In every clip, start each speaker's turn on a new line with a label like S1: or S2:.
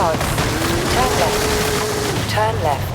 S1: yards. Turn left. Turn left.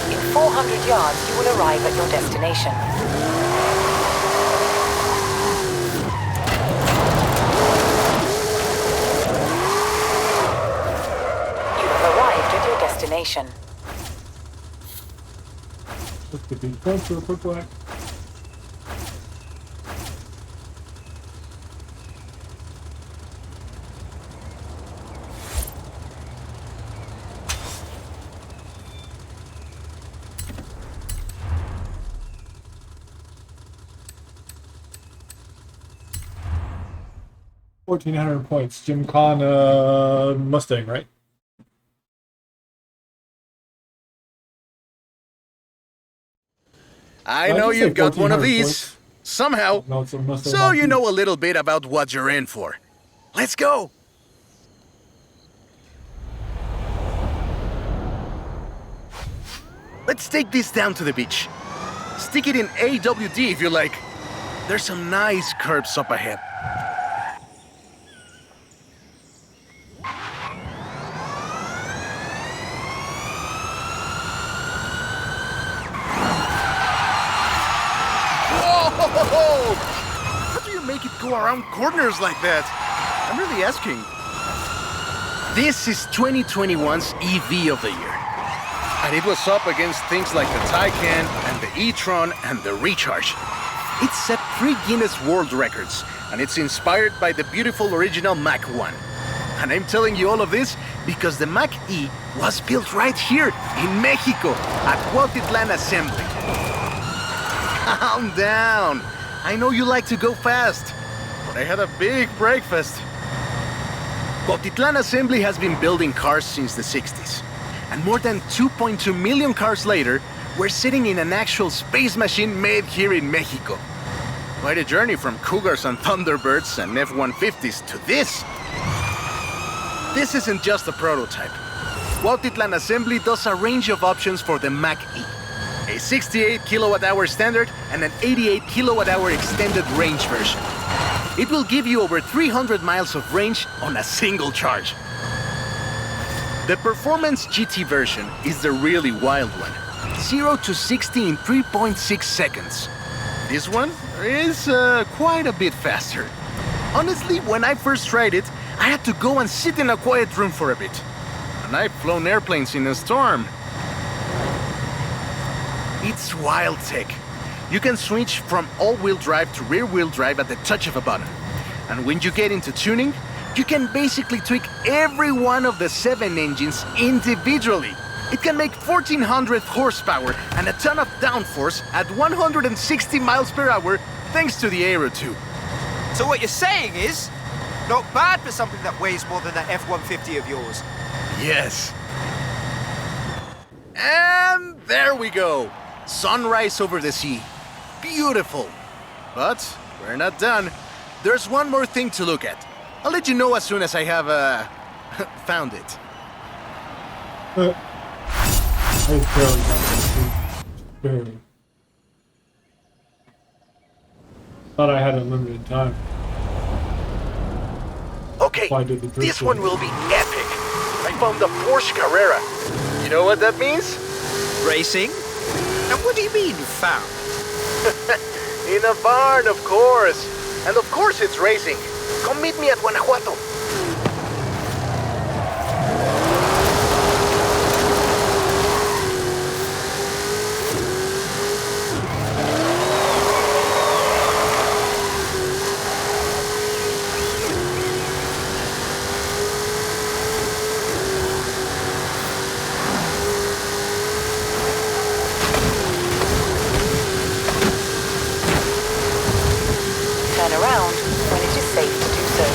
S1: In 400 yards, you will arrive at your destination. You have arrived at your destination.
S2: Look to be close to a quick black. $1,400 points. Jim Con Mustang, right?
S3: I know you've got one of these.
S2: Points.
S3: Somehow.
S2: No, it's a Mustang
S3: So you
S2: Mach-E.
S3: know a little bit about what you're in for. Let's go! Let's take this down to the beach. Stick it in AWD if you like. There's some nice curves up ahead. Whoa! How do you make it go around corners like that? I'm really asking. This is 2021's EV of the year. And it was up against things like the Taycan and the e-tron and the Recharge. It set 3 Guinness World Records, and it's inspired by the beautiful original Mach 1. And I'm telling you all of this because the Mach-E was built right here in Mexico at Cuautitlán Assembly. Calm down. I know you like to go fast, but I had a big breakfast. Cuautitlán Assembly has been building cars since the 60s. And more than 2.2 million cars later, we're sitting in an actual space machine made here in Mexico. Quite a journey from Cougars and Thunderbirds and F-150s to this. This isn't just a prototype. Cuautitlán Assembly does a range of options for the Mach-E. A 68 kilowatt-hour standard and an 88 kilowatt-hour extended range version. It will give you over 300 miles of range on a single charge. The Performance GT version is the really wild one. 0 to 60 in 3.6 seconds. This one is quite a bit faster. Honestly, when I first tried it, I had to go and sit in a quiet room for a bit. And I've flown airplanes in a storm. It's wild tech. You can switch from all-wheel drive to rear-wheel drive at the touch of a button. And when you get into tuning, you can basically tweak every one of the 7 engines individually. It can make 1,400 horsepower and a ton of downforce at 160 miles per hour thanks to the Aero 2.
S4: So what you're saying is, not bad for something that weighs more than that F-150 of yours.
S3: Yes. And there we go. Sunrise over the sea. Beautiful. But we're not done. There's one more thing to look at. I'll let you know as soon as I have, found it.
S2: I barely got that. Barely. Thought I had unlimited time.
S3: Okay,
S2: Why did the drift
S3: this one will be epic. I found the Porsche Carrera. You know what that means?
S4: Racing? And what do you mean, found?
S3: In a barn, of course. And of course it's racing. Come meet me at Guanajuato.
S1: Turn around when it is safe to do so.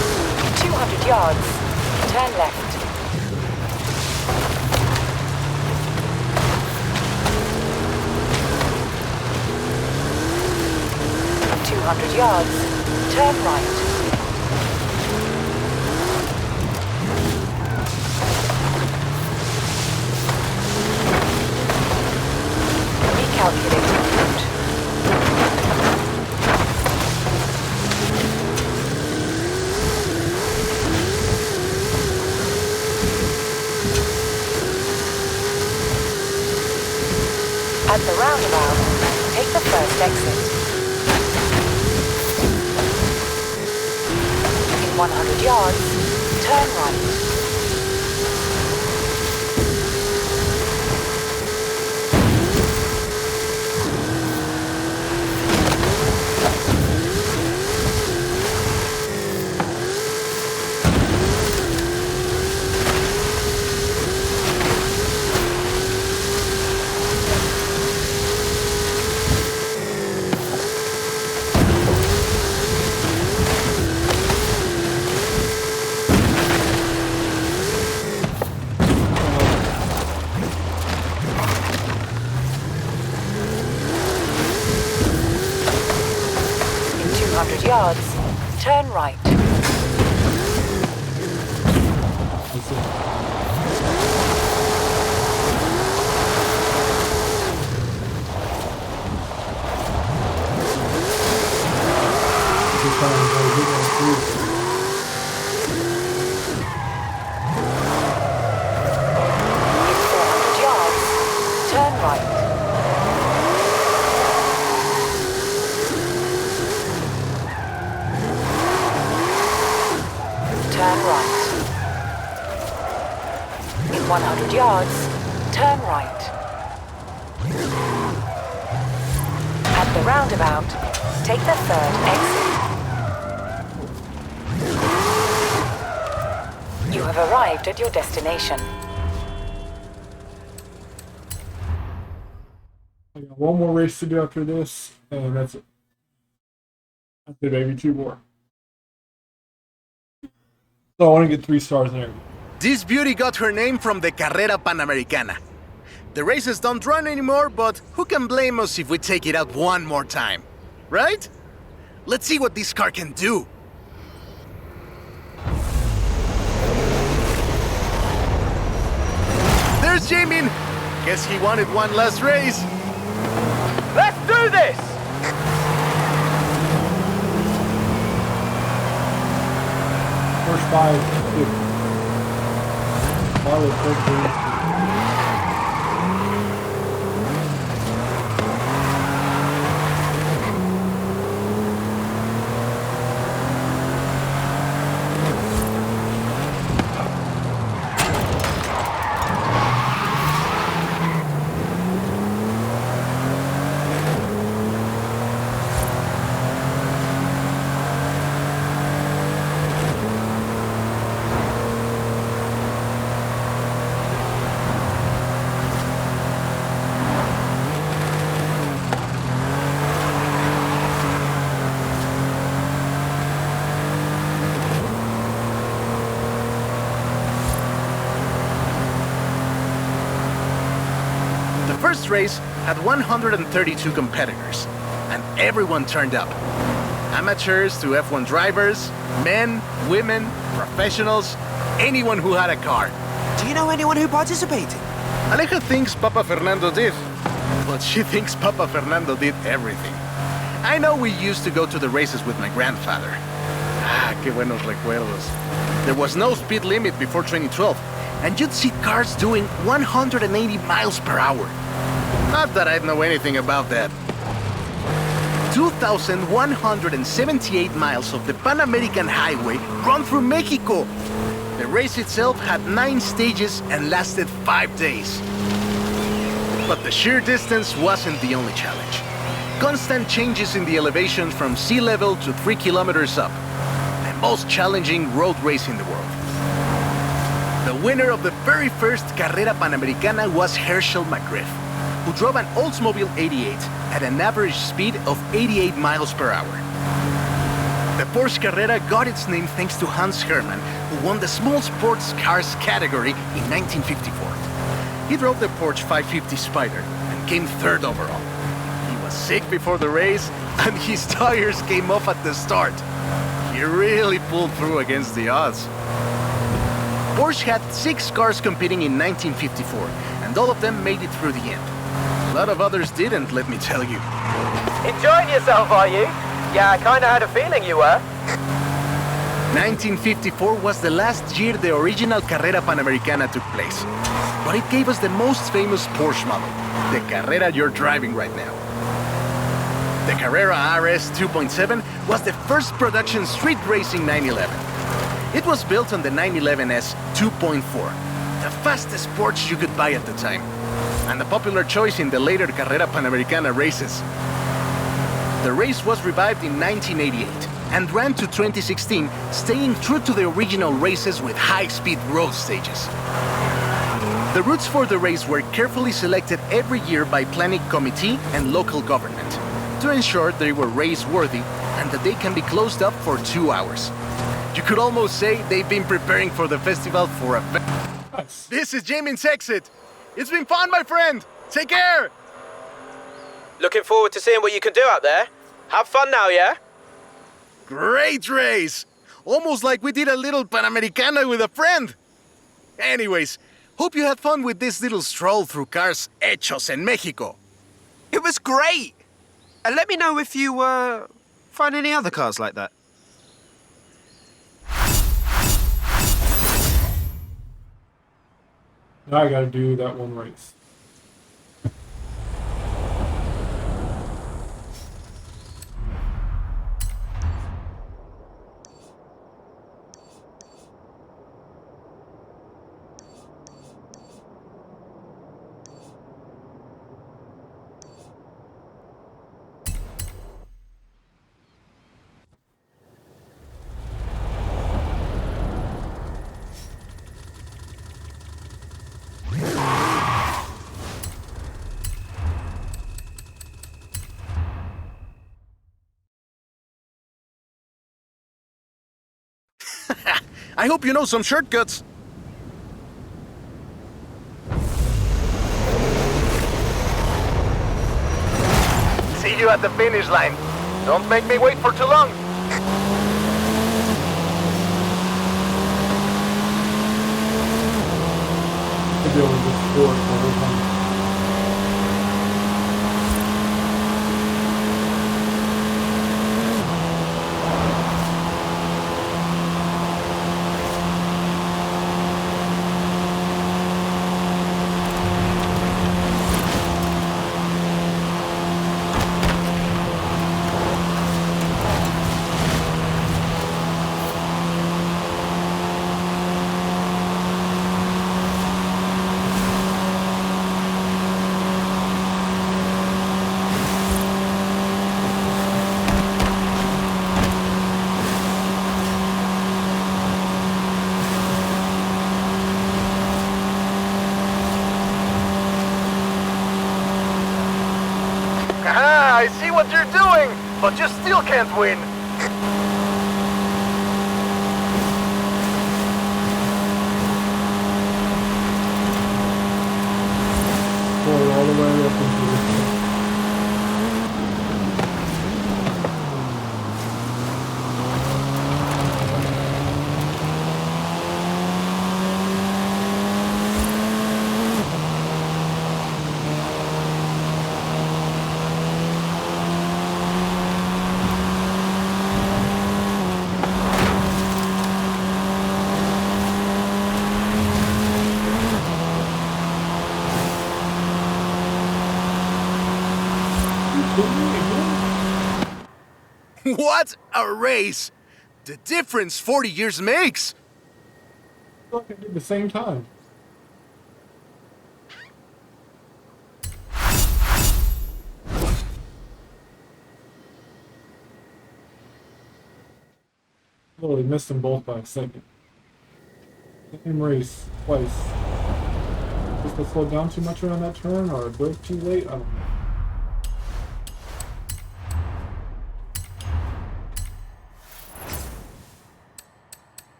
S1: 200 yards, turn right. Recalculating route. At the roundabout, take the first exit. In 100 yards, turn right. In 200 yards, turn right.
S2: That's it. Just trying to go get that food.
S1: In 400 yards, turn right. Turn right. In 100 yards, turn right. At the roundabout, take the third exit. You have arrived at your destination.
S2: I got one more race to do after this, and that's it. After maybe two more. So I want to get 3 stars in everything.
S3: This beauty got her name from the Carrera Panamericana. The races don't run anymore, but who can blame us if we take it out one more time? Right? Let's see what this car can do. There's Jamin. Guess he wanted one last race.
S4: Let's do this!
S2: First 5, 6. Follow quickly.
S3: First race had 132 competitors, and everyone turned up. Amateurs to F1 drivers, men, women, professionals, anyone who had a car.
S4: Do you know anyone who participated?
S3: Aleja thinks Papa Fernando did, but she thinks Papa Fernando did everything. I know we used to go to the races with my grandfather. Ah, qué buenos recuerdos. There was no speed limit before 2012, and you'd see cars doing 180 miles per hour. Not that I know anything about that. 2,178 miles of the Pan American Highway run through Mexico. The race itself had 9 stages and lasted 5 days. But the sheer distance wasn't the only challenge. Constant changes in the elevation from sea level to 3 kilometers up. The most challenging road race in the world. The winner of the very first Carrera Panamericana was Herschel McGriff, who drove an Oldsmobile 88 at an average speed of 88 miles per hour. The Porsche Carrera got its name thanks to Hans Hermann, who won the small sports cars category in 1954. He drove the Porsche 550 Spyder and came 3rd overall. He was sick before the race, and his tires came off at the start. He really pulled through against the odds. Porsche had 6 cars competing in 1954, and all of them made it through the end. A lot of others didn't, let me tell you.
S5: Enjoying yourself, are you? Yeah, I kinda had a feeling you were.
S3: 1954 was the last year the original Carrera Panamericana took place. But it gave us the most famous Porsche model, the Carrera you're driving right now. The Carrera RS 2.7 was the first production street racing 911. It was built on the 911S 2.4, the fastest Porsche you could buy at the time, and a popular choice in the later Carrera Panamericana races. The race was revived in 1988 and ran to 2016, staying true to the original races with high-speed road stages. The routes for the race were carefully selected every year by planning committee and local government to ensure they were race-worthy and that they can be closed up for 2 hours. You could almost say they've been preparing for the festival for a...
S2: Nice.
S3: This is Jamin's Exit. It's been fun, my friend. Take care.
S5: Looking forward to seeing what you can do out there. Have fun now, yeah?
S3: Great race. Almost like we did a little Panamericana with a friend. Anyways, hope you had fun with this little stroll through cars hechos en Mexico.
S4: It was great. And let me know if you find any other cars like that.
S2: Now I gotta do that one race.
S3: I hope you know some shortcuts. See you at the finish line. Don't make me wait for too long.
S2: I'll be able to just score it all the time.
S3: I see what you're doing, but you still can't win.
S2: Go all the way up into this.
S3: What a race! The difference 40 years makes!
S2: Look, I did the same time. Literally missed them both by a second. Same race, twice. Just I slowed down too much around that turn, or I brake too late, I don't know.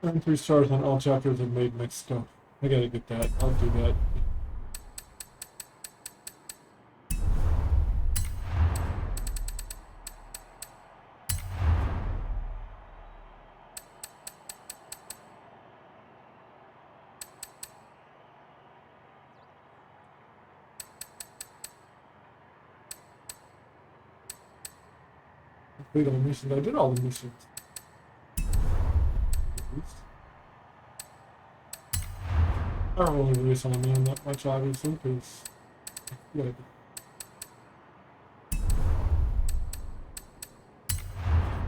S2: Earn 3 stars on all chapters of Made Mexico. I gotta get that. I'll do that. Complete all missions. I did all the missions. I don't really race on man that much, obviously, because yeah.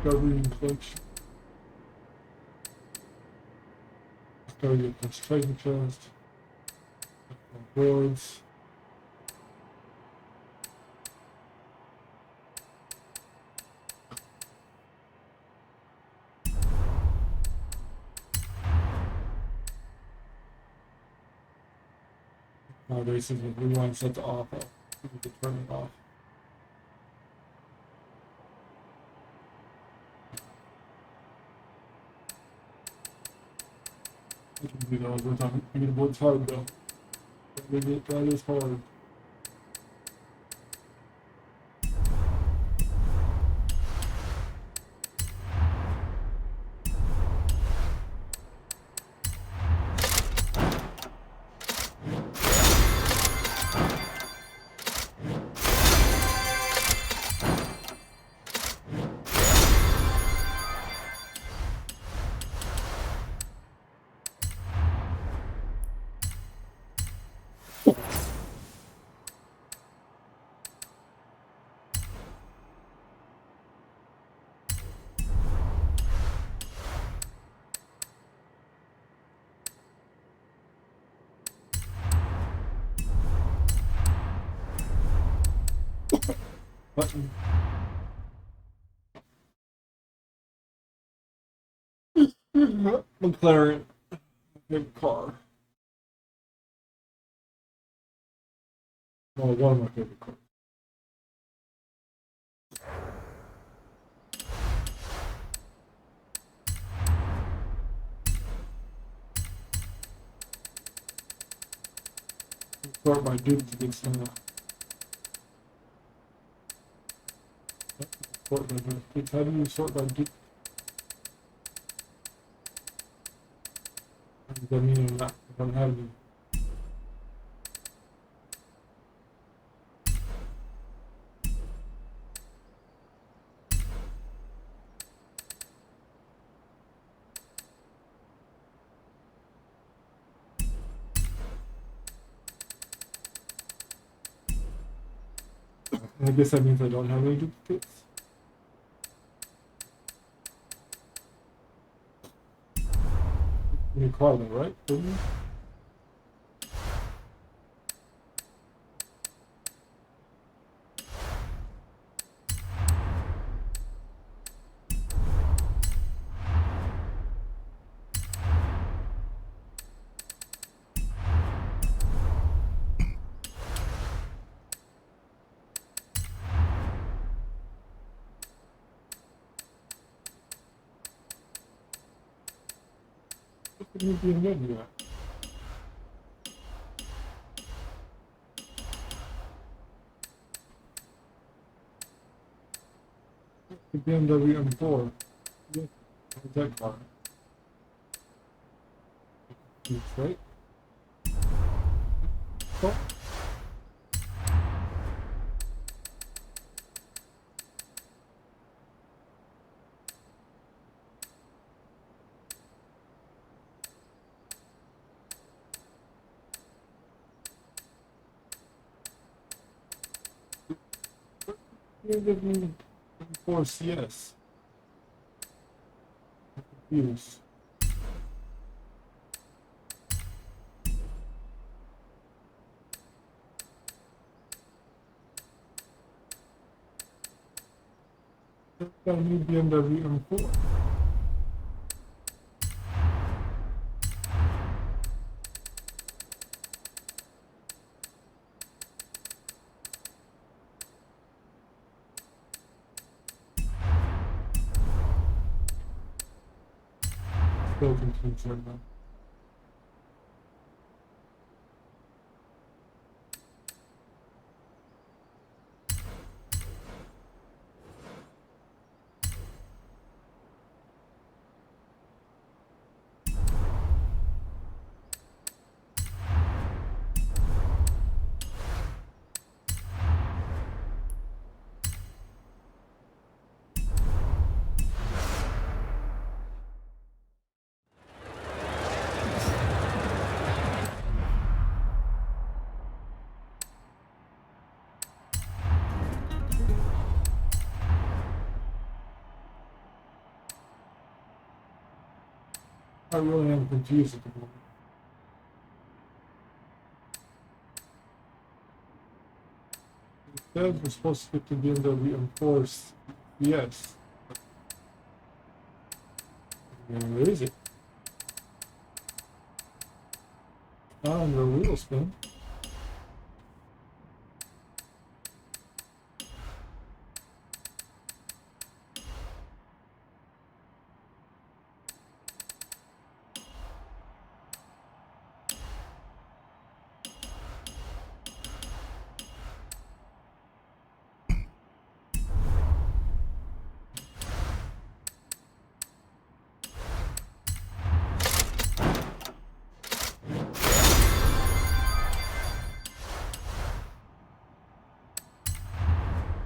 S2: Discovery and collection. Discovery of this treasure chest. Rewards. Races with rewind set to off. You can turn it off. I can do that all the time. It's hard though. That is hard. Button. McLaren. Big car. Well, one of my favorite cars. Sort by dudes against sort by dudes. How do you sort by dudes? Does that mean I'm not? I don't have any. I guess that means I don't have any duplicates. You call that, right? The BMW M4. Yeah, that car. That's right. Oh. M4 CS. Confused. Got a new BMW M4. so confused right now. I really am confused at the moment. It says we're supposed to get to the end of the enforced. Yes. Where is it? Not on the wheel spin.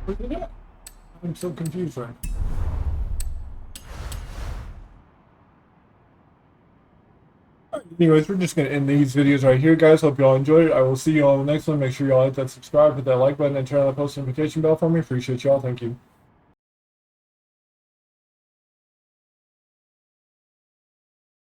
S2: Look at that. I'm so confused right now. Anyways, we're just going to end these videos right here, guys. Hope you all enjoyed it. I will see you all in the next one. Make sure you all hit that subscribe, hit that like button, and turn on the post notification bell for me. Appreciate you all. Thank you.